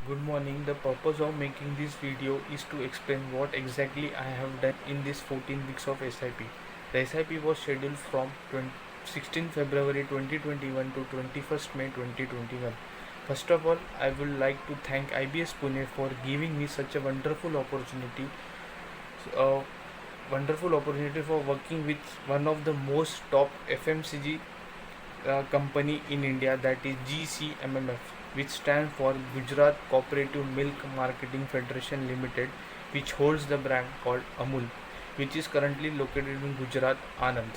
Good morning. The purpose of making this video is to explain what exactly I have done in this 14 weeks of SIP. The SIP was scheduled from 16 February 2021 to 21st May 2021. First of all, I would like to thank IBS Pune for giving me such a uh, wonderful opportunity for working with one of the most top FMCG company in India, that is GCMMF, which stands for Gujarat Cooperative Milk Marketing Federation Limited, which holds the brand called Amul, which is currently located in Gujarat, Anand.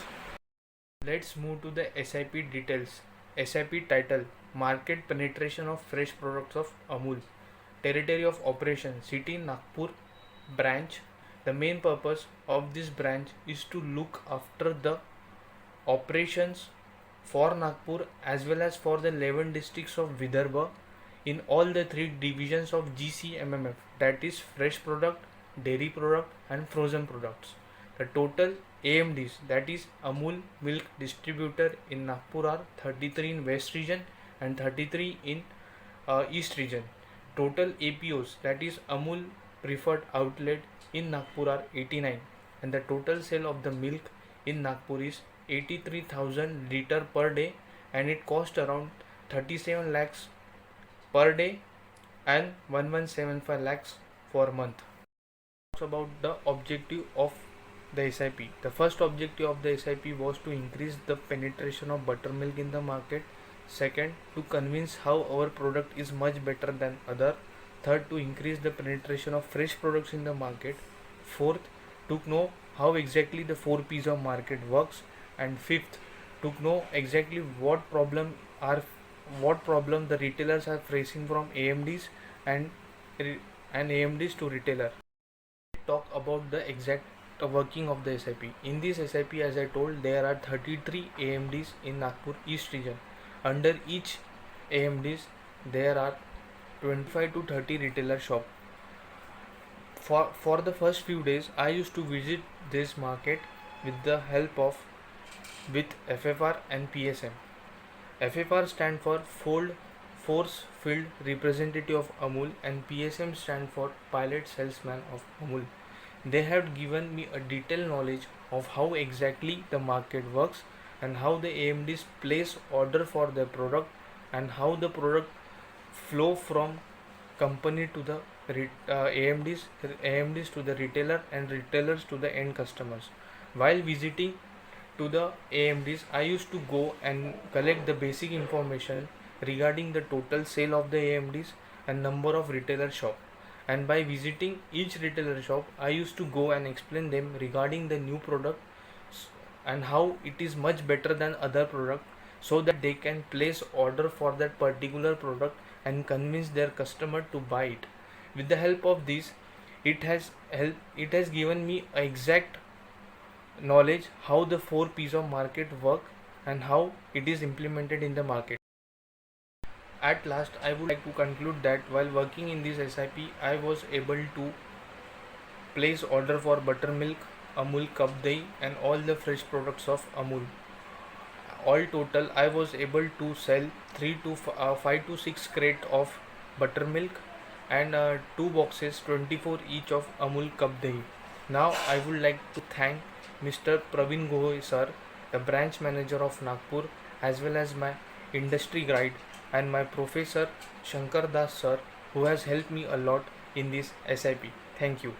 Let's move to the SIP details. SIP title: Market Penetration of Fresh Products of Amul. Territory of Operation: City Nagpur branch. The main purpose of this branch is to look after the operations for Nagpur as well as for the 11 districts of Vidarbha in all the three divisions of GCMMF, that is fresh product, dairy product and frozen products. The total AMDs, that is Amul milk distributor in Nagpur, are 33 in West region and 33 in East region. Total APOs, that is Amul preferred outlet in Nagpur, are 89, and the total sale of the milk in Nagpur is 83,000 liter per day, and it cost around 37 lakhs per day and 1175 lakhs for a month. About the objective of the SIP. The first objective of the SIP was to increase the penetration of buttermilk in the market. Second, to convince how our product is much better than other. Third, to increase the penetration of fresh products in the market. Fourth, to know how exactly the 4 P's of market works. And fifth, to know exactly what problem the retailers are facing from AMDs and AMDs to retailer. Talk about the exact working of the SIP. In this SIP, as I told, there are 33 AMDs in Nagpur East region. Under each AMDs, there are 25 to 30 retailer shop. For the first few days, I used to visit this market with the help of FFR and PSM. FFR stand for Force Field Representative of Amul, and PSM stand for Pilot Salesman of Amul. They have given me a detailed knowledge of how exactly the market works and how the AMDs place order for their product and how the product flow from company to the AMDs to the retailer and retailers to the end customers. While visiting to the AMDs, I used to go and collect the basic information regarding the total sale of the AMDs and number of retailer shop. And by visiting each retailer shop, I used to go and explain them regarding the new product and how it is much better than other product, so that they can place order for that particular product and convince their customer to buy it. With the help of this, it has given me exact knowledge how the 4 P's of market work and how it is implemented in the market. At last, I would like to conclude that while working in this SIP, I was able to place order for buttermilk, Amul Cup Dahi and all the fresh products of Amul. All total, I was able to sell 5 to 6 crate of buttermilk and 2 boxes 24 each of Amul Cup Dahi. Now I would like to thank Mr. Praveen Gohoi sir, the branch manager of Nagpur, as well as my industry guide and my professor Shankar Das sir, who has helped me a lot in this SIP. Thank you.